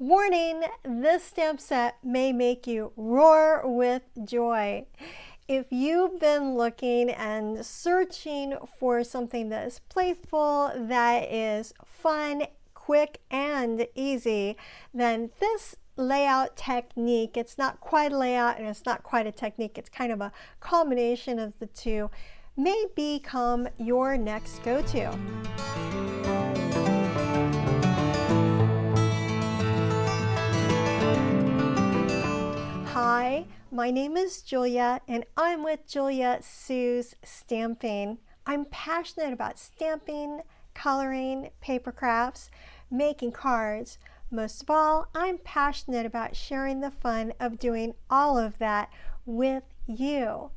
Warning, this stamp set may make you roar with joy. If you've been looking and searching for something that is playful, that is fun, quick, and easy, then this layout technique, it's not quite a layout and it's not quite a technique, it's kind of a combination of the two, may become your next go-to. Hi, my name is Julia and I'm with Julia Sue's Stamping. I'm passionate about stamping, coloring, paper crafts, making cards. Most of all, I'm passionate about sharing the fun of doing all of that with you.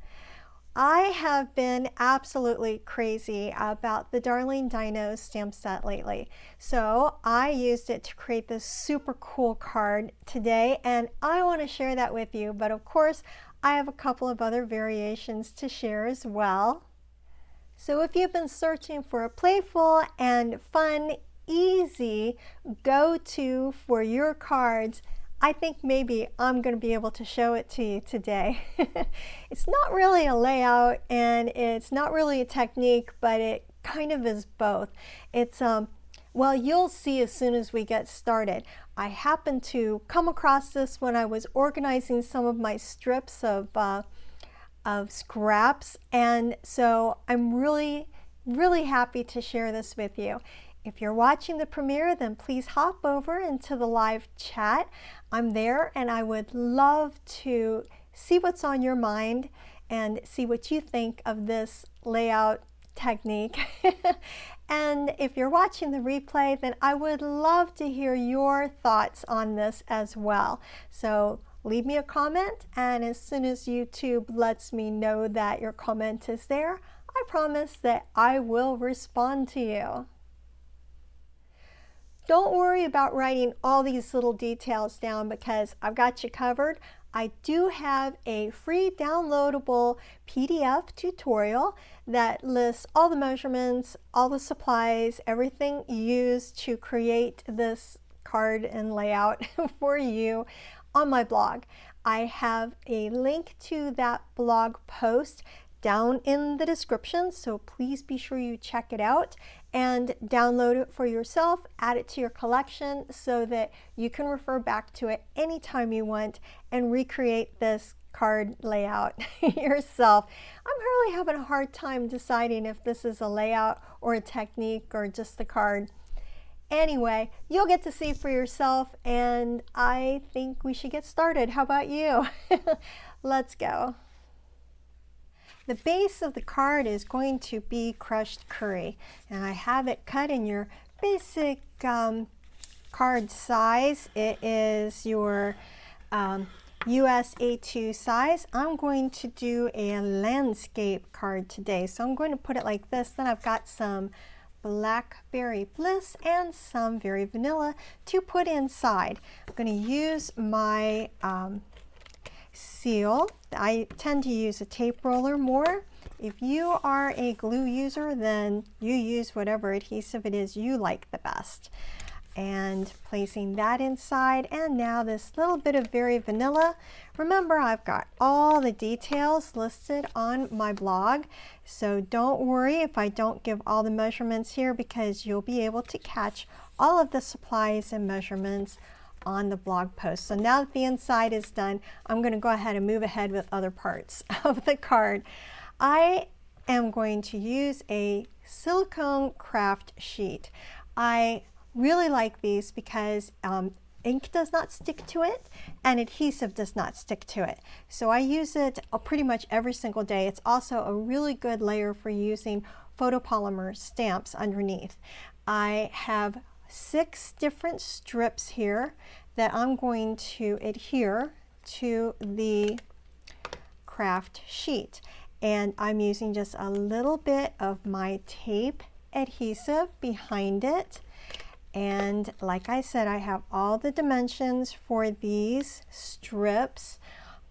I have been absolutely crazy about the Darling Dino stamp set lately. So I used it to create this super cool card today, and I want to share that with you. But of course, I have a couple of other variations to share as well. So if you've been searching for a playful and fun, easy go-to for your cards, I think maybe I'm going to be able to show it to you today. It's not really a layout and it's not really a technique, but it kind of is both. It's well, you'll see as soon as we get started. I happened to come across this when I was organizing some of my strips of scraps, and so I'm really happy to share this with you. If you're watching the premiere, then please hop over into the live chat. I'm there and I would love to see what's on your mind and see what you think of this layout technique. And if you're watching the replay, then I would love to hear your thoughts on this as well. So leave me a comment, and as soon as YouTube lets me know that your comment is there, I promise that I will respond to you. Don't worry about writing all these little details down because I've got you covered. I do have a free downloadable PDF tutorial that lists all the measurements, all the supplies, everything used to create this card and layout for you on my blog. I have a link to that blog post down in the description, so please be sure you check it out and download it for yourself, add it to your collection so that you can refer back to it anytime you want and recreate this card layout yourself. I'm really having a hard time deciding if this is a layout or a technique or just the card. Anyway, you'll get to see for yourself, and I think we should get started. How about you? Let's go. The base of the card is going to be crushed curry, and I have it cut in your basic card size. It is your US A2 size. I'm going to do a landscape card today, so I'm going to put it like this. Then I've got some Blackberry Bliss and some Very Vanilla to put inside. I'm going to use my seal. I tend to use a tape roller more. If you are a glue user, then you use whatever adhesive it is you like the best. And placing that inside, and now this little bit of Very Vanilla. Remember, I've got all the details listed on my blog, so don't worry if I don't give all the measurements here, because you'll be able to catch all of the supplies and measurements on the blog post. So now that the inside is done, I'm going to go ahead and move ahead with other parts of the card. I am going to use a silicone craft sheet. I really like these because ink does not stick to it and adhesive does not stick to it. So I use it pretty much every single day. It's also a really good layer for using photopolymer stamps underneath. I have 6 different strips here that I'm going to adhere to the craft sheet, and I'm using just a little bit of my tape adhesive behind it. And like I said, I have all the dimensions for these strips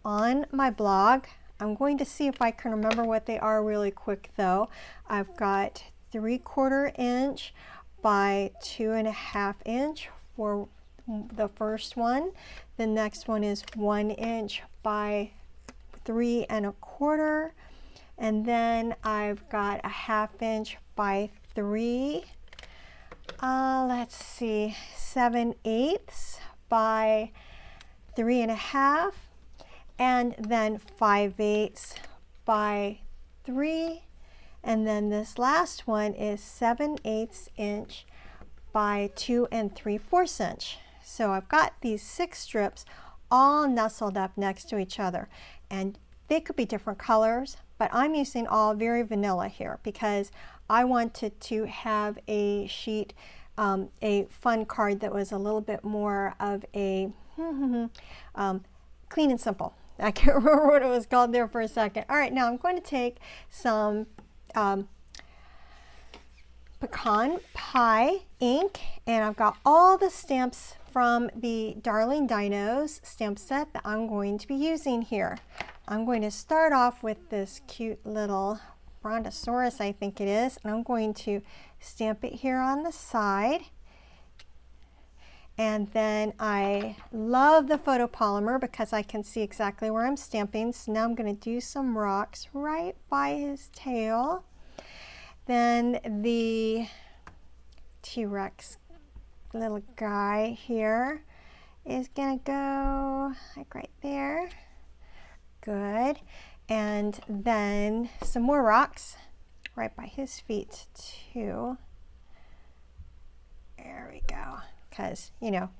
on my blog. I'm going to see if I can remember what they are really quick though. I've got 3/4 inch by 2.5 inch for the first one. The next one is 1 inch by 3 1/4. And then I've got a 1/2 inch by 3. Let's see, 7/8 by 3 1/2. And then 5/8 by 3. And then this last one is 7/8 inch by 2 3/4 inch. So I've got these 6 strips all nestled up next to each other, and they could be different colors, but I'm using all very vanilla here because I wanted to have a sheet, a fun card that was a little bit more of a clean and simple. I can't remember what it was called there for a second. All right, now I'm going to take some pecan pie ink, and I've got all the stamps from the Darling Dinos stamp set that I'm going to be using here. I'm going to start off with this cute little Brontosaurus, I think it is, and I'm going to stamp it here on the side. And then I love the photopolymer because I can see exactly where I'm stamping. So now I'm going to do some rocks right by his tail. Then the T-Rex little guy here is going to go like right there. Good. And then some more rocks right by his feet too. There we go. Because, you know,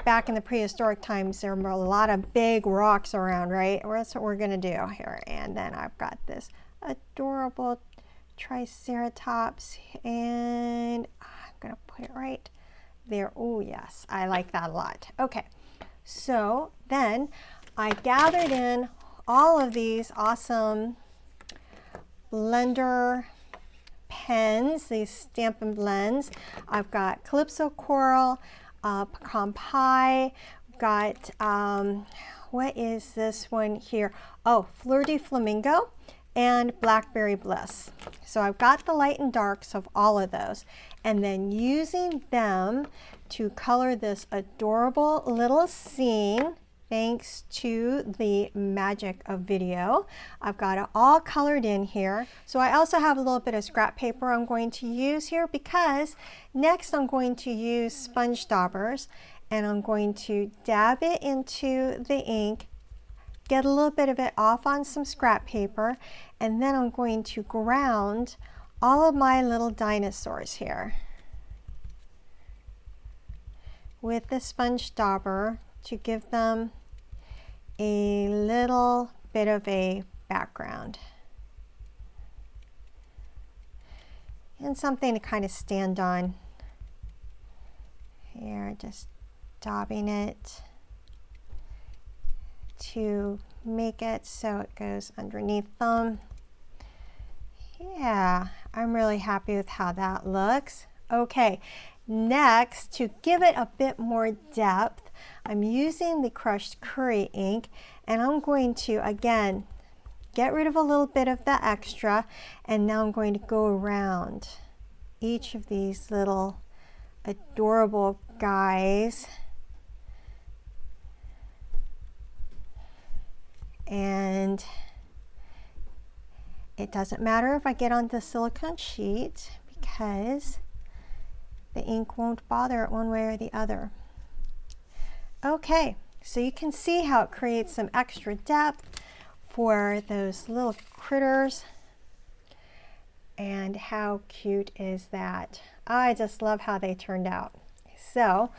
back in the prehistoric times, there were a lot of big rocks around, right? Well, that's what we're going to do here. And then I've got this adorable Triceratops, and I'm going to put it right there. Oh, yes, I like that a lot. Okay, so then I gathered in all of these awesome blender pens, these Stampin' Blends. I've got Calypso Coral, Pecan Pie, got, what is this one here? Oh, Fleur de Flamingo and Blackberry Bliss. So I've got the light and darks of all of those, and then using them to color this adorable little scene. Thanks to the magic of video, I've got it all colored in here. So I also have a little bit of scrap paper I'm going to use here, because next I'm going to use sponge daubers, and I'm going to dab it into the ink, get a little bit of it off on some scrap paper, and then I'm going to ground all of my little dinosaurs here with the sponge dauber to give them a little bit of a background and something to kind of stand on. Here, just daubing it to make it so it goes underneath them. Yeah, I'm really happy with how that looks. Okay, next, to give it a bit more depth, I'm using the crushed curry ink, and I'm going to, again, get rid of a little bit of the extra, and now I'm going to go around each of these little adorable guys. And it doesn't matter if I get on the silicone sheet, because the ink won't bother it one way or the other. Okay, so you can see how it creates some extra depth for those little critters. And how cute is that? I just love how they turned out. So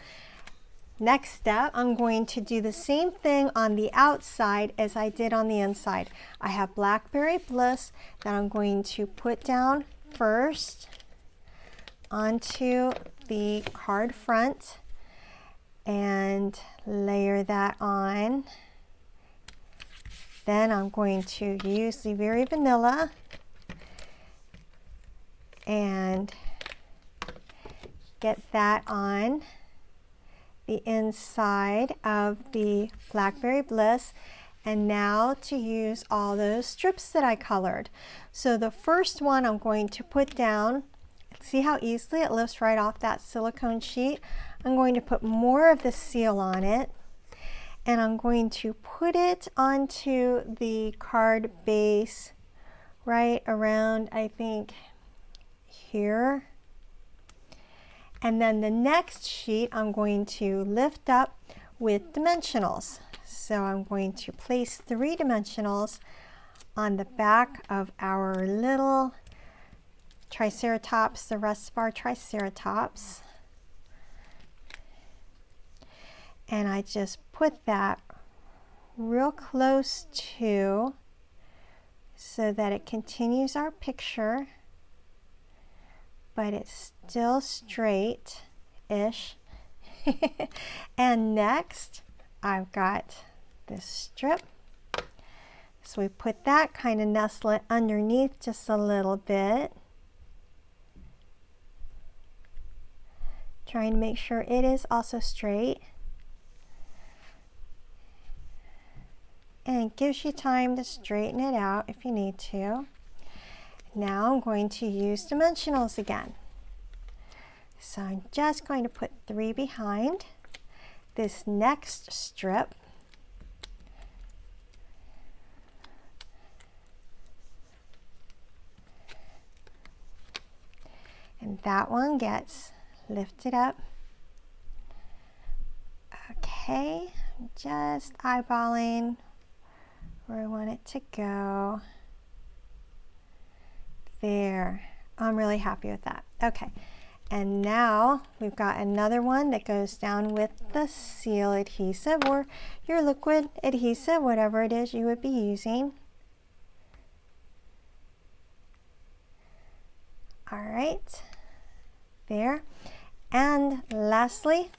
next step, I'm going to do the same thing on the outside as I did on the inside. I have Blackberry Bliss that I'm going to put down first onto the card front and layer that on. Then I'm going to use the Very Vanilla and get that on the inside of the Blackberry Bliss. And now to use all those strips that I colored. So the first one I'm going to put down, see how easily it lifts right off that silicone sheet? I'm going to put more of the seal on it, and I'm going to put it onto the card base right around, I think, here. And then the next sheet I'm going to lift up with dimensionals. So I'm going to place 3 dimensionals on the back of our little Triceratops, the rest of our Triceratops. And I just put that real close to, so that it continues our picture, but it's still straight-ish. And next, I've got this strip. So we put that, kind of nestle it underneath just a little bit, trying to make sure it is also straight. And it gives you time to straighten it out if you need to. Now I'm going to use dimensionals again. So I'm just going to put 3 behind this next strip. And that one gets lifted up. Okay, just eyeballing where I want it to go. There, I'm really happy with that. Okay, and now we've got another one that goes down with the seal adhesive, or your liquid adhesive, whatever it is you would be using. All right, there. And lastly,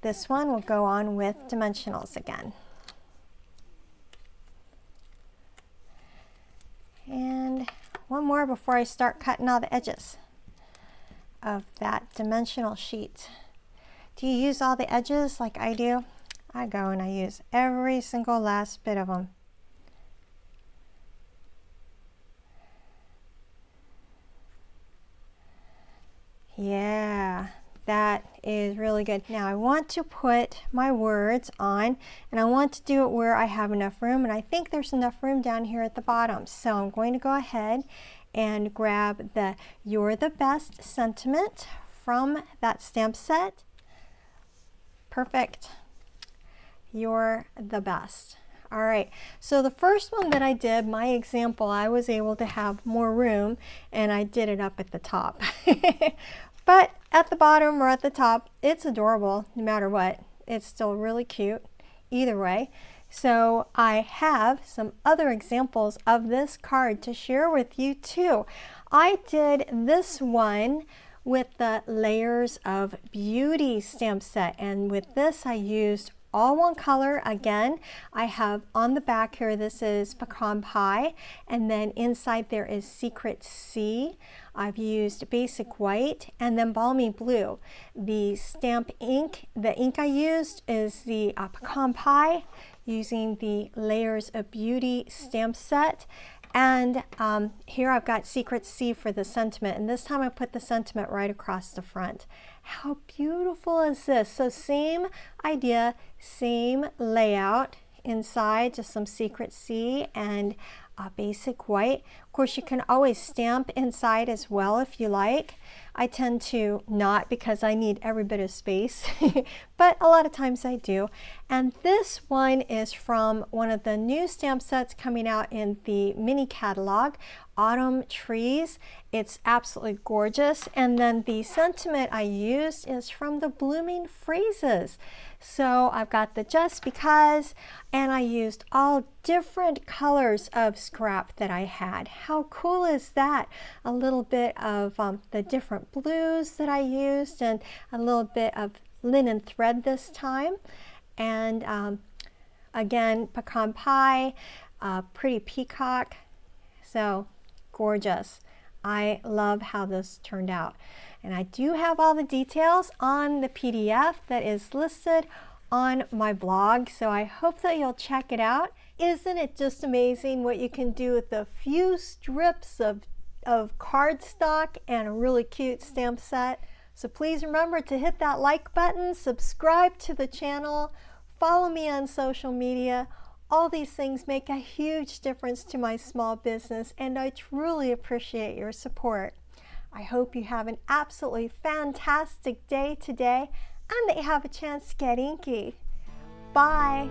this one will go on with dimensionals again. And one more before I start cutting all the edges of that dimensional sheet. Do you use all the edges like I do? I go and I use every single last bit of them. Yeah, that is really good. Now I want to put my words on, and I want to do it where I have enough room, and I think there's enough room down here at the bottom. So I'm going to go ahead and grab the "You're the Best" sentiment from that stamp set. Perfect. You're the best. All right, so the first one that I did, my example, I was able to have more room, and I did it up at the top. But at the bottom or at the top, it's adorable no matter what. It's still really cute either way. So I have some other examples of this card to share with you too. I did this one with the Layers of Beauty stamp set, and with this I used all one color. Again, I have on the back here, this is Pecan Pie, and then inside there is Secret Sea. I've used basic white and then balmy blue. The stamp ink, the ink I used is the Pecan Pie, using the Layers of Beauty stamp set. And here I've got Secret Sea for the sentiment, and this time I put the sentiment right across the front. How beautiful is this? So same idea, same layout inside, just some Secret Sea and basic white. Of course, you can always stamp inside as well if you like. I tend to not, because I need every bit of space, but a lot of times I do. And this one is from one of the new stamp sets coming out in the mini catalog, Autumn Trees. It's absolutely gorgeous. And then the sentiment I used is from the Blooming Phrases. So I've got the Just Because, and I used all different colors of scrap that I had. How cool is that? A little bit of the different blues that I used, and a little bit of linen thread this time. And again, Pecan Pie, pretty peacock. So gorgeous. I love how this turned out. And I do have all the details on the PDF that is listed on my blog, so I hope that you'll check it out. Isn't it just amazing what you can do with a few strips of cardstock and a really cute stamp set? So please remember to hit that like button, subscribe to the channel, follow me on social media. All these things make a huge difference to my small business, and I truly appreciate your support. I hope you have an absolutely fantastic day today and that you have a chance to get inky. Bye.